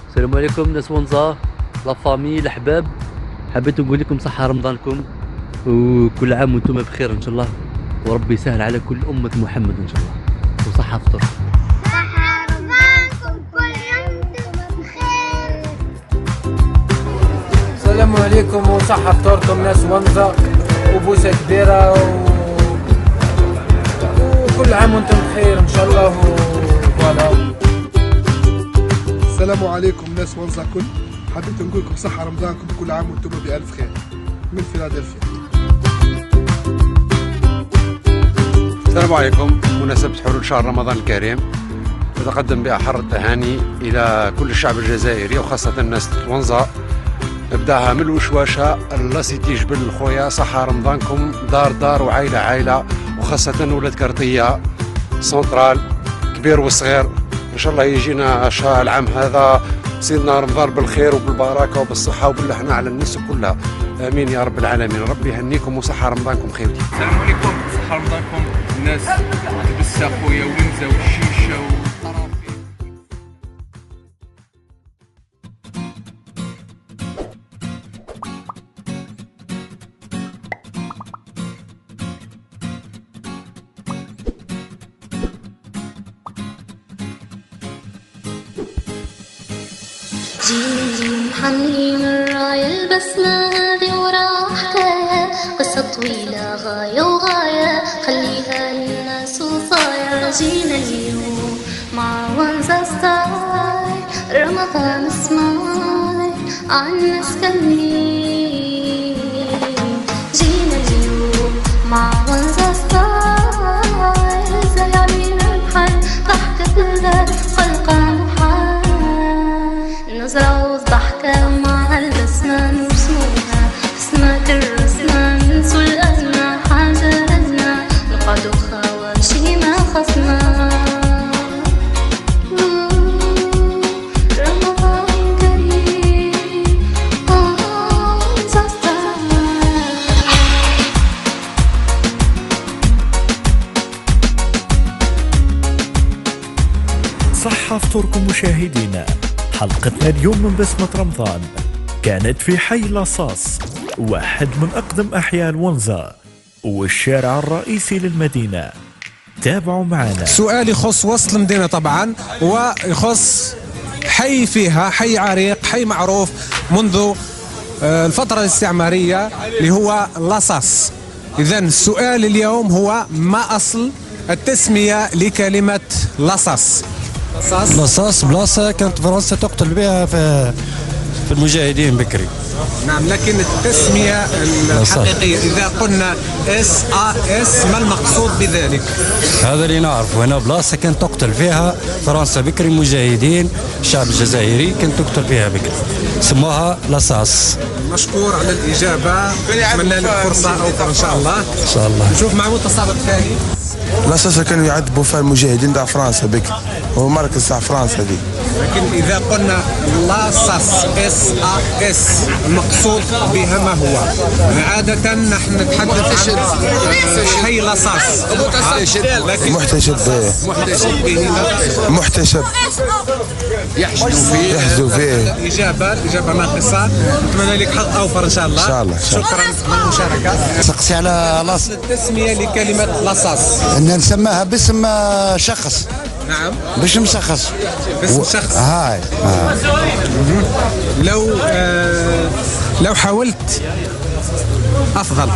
السلام عليكم ناس ونزا، لا فامي، الاحباب. حبيت نقول لكم صحة رمضانكم، وكل عام وانتم بخير ان شاء الله، وربي يسهل على كل أمة محمد ان شاء الله، وصحة فطور. صحة رمضانكم كل يوم وانتم بخير. السلام عليكم وصحة فطوركم ناس ونزا، وبوسة كبيرة وكل عام وانتم بخير ان شاء الله. فوالا. السلام عليكم ناس ونزا كل، حبيت نقول لكم صحة رمضانكم كل عام وانتم بألف خير من فيلادلفيا. السلام عليكم، مناسبة حلول شهر رمضان الكريم، نتقدم بأحر التهاني إلى كل الشعب الجزائري وخاصة الناس ونزا، نبداها من الوشواشة لاسيتي جبل خويا. صحة رمضانكم دار دار وعائلة عائلة، وخاصة ولاد كرطية سنترال كبير وصغير. إن شاء الله يجينا شهر العام هذا سيدنا رمضان بالخير وبالبركة وبالصحة وبالحناء على الناس كلها، آمين يا رب العالمين. ربي يهنيكم وصحة رمضانكم خيوتي. السلام عليكم، صحة رمضانكم الناس تبسا خويا ونزا والشيشة والطرافي. جيل حملين الراية لبسنا هذه وراها حكاية، قصة طويلة غاية وغاية خليها للناس وصايا. جينا اليوم مع ونزا ستايل، رمضان سمايل عالناس كاملين. جينا اليوم مع ونزا ستايل، زي عبير الحل ضحكة الغد خلقة محال، نظرة وضحكة مع البسمة نرسموها، اسمك الرسمة ننسوا الأزمة، حاجة أدنى نقعدوا خواشي ما خصنا. رمضان كريم صحة فطوركم مشاهدينا. حلقتنا اليوم من بسمة رمضان كانت في حي لاصاص، واحد من أقدم أحياء ونزا والشارع الرئيسي للمدينة. تابعوا معنا. سؤال يخص وسط المدينة طبعا، ويخص حي فيها، حي عريق، حي معروف منذ الفترة الاستعمارية اللي هو لاصاص. إذن السؤال اليوم هو ما أصل التسمية لكلمة لاصاص؟ لاصاص بلاصة كانت فرنسا تقتل بها في المجاهدين بكري. نعم، لكن التسمية الحقيقية إذا قلنا SAS ما المقصود بذلك؟ هذا اللي نعرفه. هنا بلاصة كانت تقتل فيها فرنسا بكري مجاهدين، الشعب الجزائري كانت تقتل فيها بكري، سموها لاصاص. مشكور على الإجابة، أتمنى لك فرصة أخرى إن شاء الله. إن شاء الله. نشوف مع متصابق ثاني. لاصاص كانوا يعذبوا فيها المجاهدين تاع فرنسا بكري، هو مركز تاع فرنسا دي. لكن إذا قلنا لاصاص SAS المقصود بها ما هو؟ عادة نحن نتحدث عن حي لاصاص، لكن محتشد به محتشد يحجزوا فيه. الإجابة ناقصة، نتمنى لك حظ أوفر إن شاء الله. إن شاء الله. شكرا للمشاركة. سقسي على لاص التسمية لكلمة لاصاص ان نسماها باسم شخص. نعم، باسم شخص. باسم شخص. هاي لو حاولت افضل.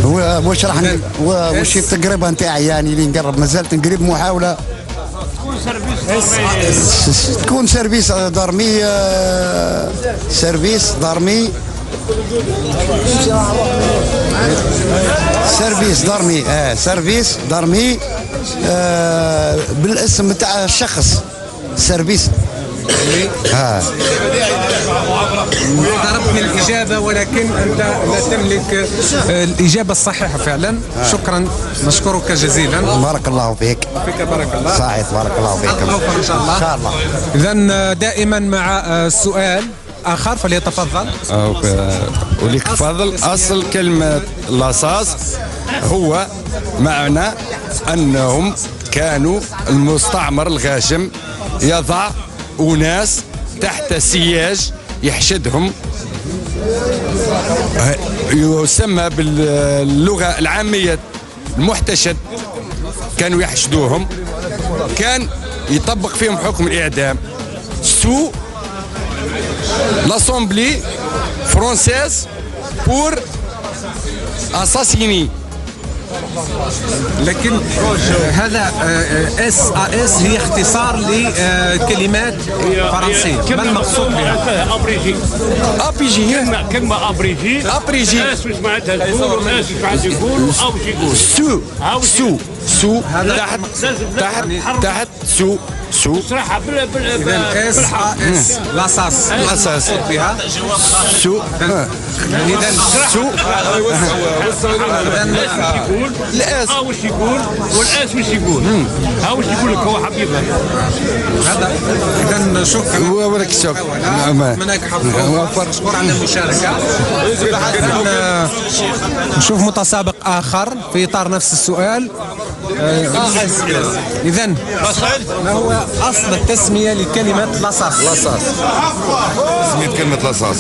هو واش راح وش التقريبه نتاعي يعني اللي نقرب، مازالت نقرب محاوله تكون سيرفيس دارمي، سيرفيس دارمي، سيرفيس دارمي، سيرفيس دارمي، بالاسم بتاع الشخص سيرفيس. اقتربت من الإجابة ولكن أنت لا تملك الإجابة الصحيحة فعلا. شكرا، نشكرك جزيلا. بارك الله فيك. فيك بارك الله. صحيح، بارك الله فيك. أوفر إن شاء الله. إن شاء الله. إذا دائما مع سؤال آخر فليتفضل. وليك فضل. أصل كلمة لاصاص هو معنى أنهم كانوا المستعمر الغاشم يضع أناس تحت سياج يحشدهم، يسمى باللغة العامية المحتشد، كانوا يحشدوهم، كان يطبق فيهم حكم الإعدام سو l'Assemblée française pour assassiner. لكن هذا SAS هي اختصار لكلمات فرنسية. ما المقصود بها؟ أبريجي كلمة أبريجي. أبريجي واش معناتها تقول واش معناتها يقولوا أو يقول سو تحت سو صراحة إذا SAS لاصاص بها سو إذا سو يقول الآس واش يقول والآس واش يقول. ها واش يقول لك هو حبيب هذا. إذا شكرا ولك شكرا منك مشكور على المشاركة. نشوف متسابق آخر في إطار نفس السؤال. إذا ما هو أصل التسمية لكلمة لاصاص؟ تسمية كلمة لاصاص،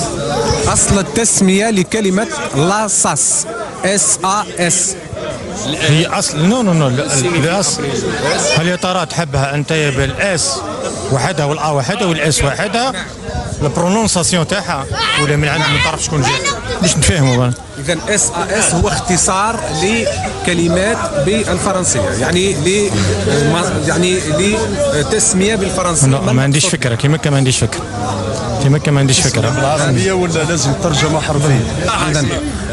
أصل التسمية لكلمة لاصاص SAS. هي اصل نو الاصل. هل يا ترى تحبها انت بالاس وحدها والا وحدها والاس وحدها البرونونساسيون تاعها ولا من عند ما تعرف شكون جات باش نفهموا؟ إذا SAS هو اختصار لكلمات بالفرنسية، يعني لتسمية بالفرنسية. ما عنديش فكرة كيما ما عنديش فكرة بالعربية ولا لازم ترجمة حرفية؟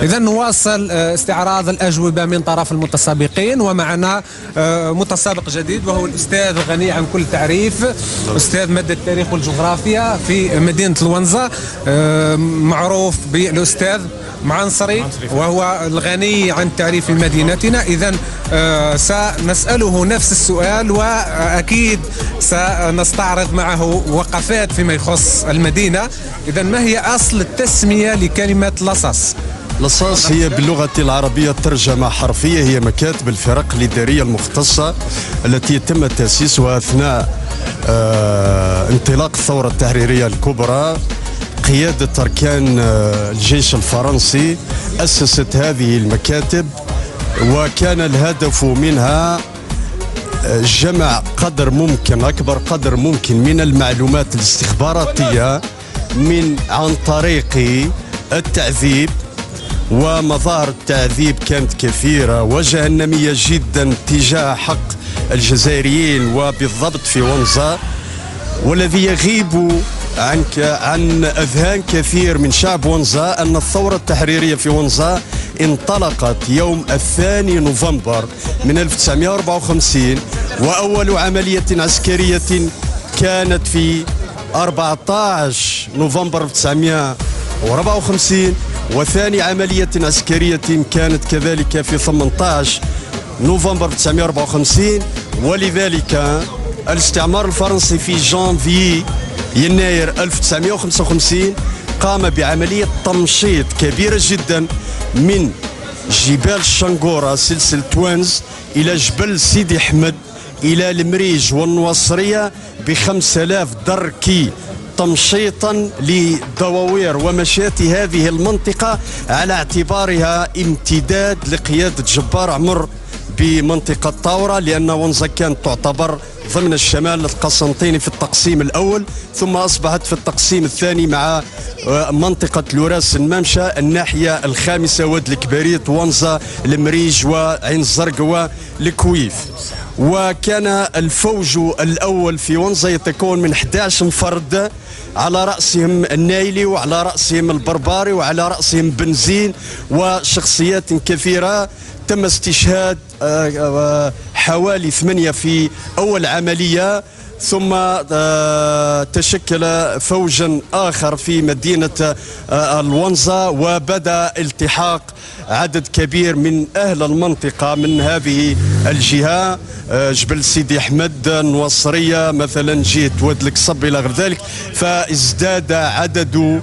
إذا نواصل استعراض الأجوبة من طرف المتسابقين، ومعنا متسابق جديد وهو الأستاذ الغني عن كل تعريف، أستاذ مادة التاريخ والجغرافيا في مدينة الونزة، معروف بالأستاذ معنصري وهو الغني عن تعريف مدينتنا. إذا سنسأله نفس السؤال، وأكيد سنستعرض معه وقفات فيما يخص المدينة. إذا ما هي أصل التسمية لكلمة لاصاص؟ لاصاص هي باللغة العربية ترجمة حرفية، هي مكاتب الفرق الإدارية المختصة التي تم تأسيسها أثناء انطلاق الثورة التحريرية الكبرى. قيادة أركان الجيش الفرنسي أسست هذه المكاتب، وكان الهدف منها جمع أكبر قدر ممكن من المعلومات الاستخباراتية عن طريق التعذيب، ومظاهر التعذيب كانت كثيرة وجهنمية جدا تجاه حق الجزائريين وبالضبط في ونزا، والذي يغيب عن أذهان كثير من شعب ونزا أن الثورة التحريرية في ونزا انطلقت يوم 2 نوفمبر من 1954، وأول عملية عسكرية كانت في 14 نوفمبر 1954، وثاني عملية عسكرية كانت كذلك في 18 نوفمبر 1954. ولذلك الاستعمار الفرنسي في يناير 1955 قام بعملية تمشيط كبيرة جدا من جبال الشنغورة سلسلة توانز إلى جبل سيدي أحمد إلى المريج والنواصرية ب5000 دركي، تمشيطا لدواوير ومشات هذه المنطقة على اعتبارها امتداد لقيادة جبار عمر بمنطقة طاورة، لأن ونزا كانت تعتبر ضمن الشمال القسنطيني في التقسيم الأول، ثم أصبحت في التقسيم الثاني مع منطقة لوراس الممشى الناحية الخامسة، واد الكباريت، ونزا، المريج وعين الزرق والكويف. وكان الفوج الأول في ونزا يتكون من 11 فرد، على رأسهم النايلي وعلى رأسهم البرباري وعلى رأسهم بنزين وشخصيات كثيرة. تم استشهاد حوالي 8 في أول عملية، ثم تشكل فوجا آخر في مدينة الونزا، وبدأ التحاق عدد كبير من أهل المنطقة من هذه الجهة، جبل سيدي أحمد، النواصرية مثلا، جهة واد القصب إلى غير ذلك، فازداد عدد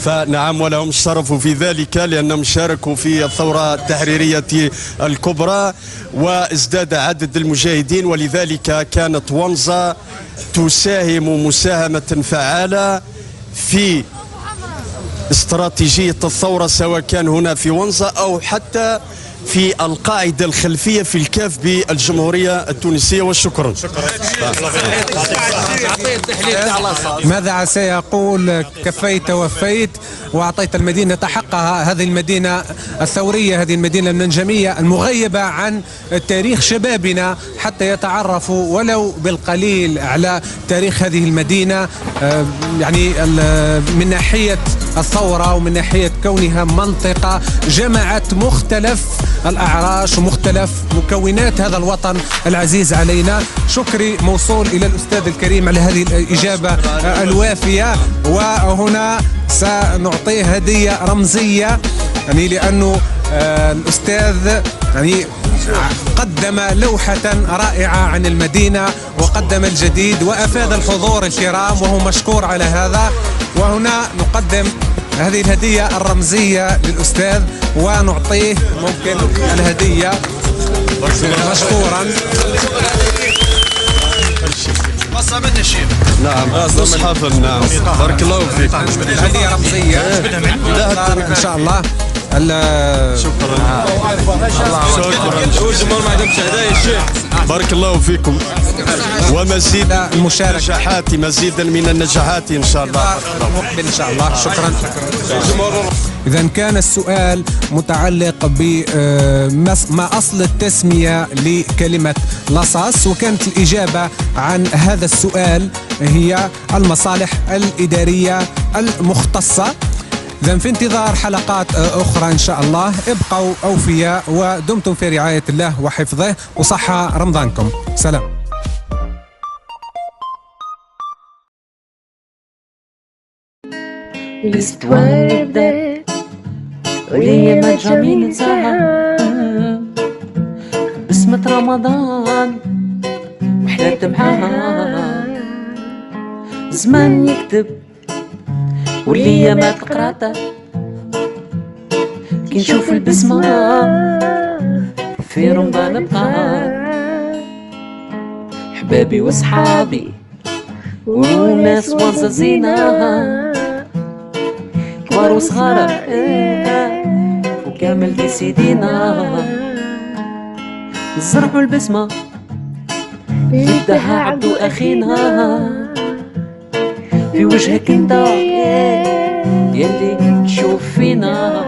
فنعم ولهم الشرف في ذلك لأنهم شاركوا في الثورة التحريرية الكبرى وازداد عدد المجاهدين، ولذلك كانت ونزا تساهم مساهمة فعالة في استراتيجية الثورة، سواء كان هنا في ونزا أو حتى في القاعدة الخلفية في الكاف بالجمهورية التونسية. والشكر. ماذا سيقول كفيت ووفيت وأعطيت المدينة حقها، هذه المدينة الثورية، هذه المدينة المنجمية المغيبة عن تاريخ شبابنا حتى يتعرفوا ولو بالقليل على تاريخ هذه المدينة، يعني من ناحية الثورة ومن ناحية كونها منطقة جمعت مختلف الأعراش ومختلف مكونات هذا الوطن العزيز علينا. شكري موصول إلى الأستاذ الكريم على هذه الإجابة الوافية، وهنا سنعطيه هدية رمزية يعني لأنه الأستاذ يعني قدم لوحة رائعة عن المدينة وقدم الجديد وأفاد الحضور الكرام وهو مشكور على هذا. وهنا نقدم هذه الهدية الرمزية للأستاذ ونعطيه ممكن الهدية مشكورا. نعم مصحفا. نعم بارك الله فيك. هدية رمزية إن شاء الله. شكرا. بارك الله فيكم ومزيد النجاحات، مزيدا من النجاحات ان شاء الله مقبل ان شاء الله. شكرا. إذا كان السؤال متعلق بما أصل التسمية لكلمة لاصاص، وكانت الإجابة عن هذا السؤال هي المصالح الإدارية المختصة. إذا في انتظار حلقات أخرى إن شاء الله، ابقوا أوفياء ودمتم في رعاية الله وحفظه وصحة رمضانكم. سلام. الأسطوانة بدات وليا ما جامي ننساها، بسمة رمضان وحلات معاها، زمان يكتب واللي ما تقراته، كي نشوف البسمة في رمضان بقات، حبابي وصحابي وناس ونزا زينة، كبار وصغار وكامل دي سيدينا، زرعوا البسمة يدها عبدو أخينا، في وجهك انت يلي تشوف فينا.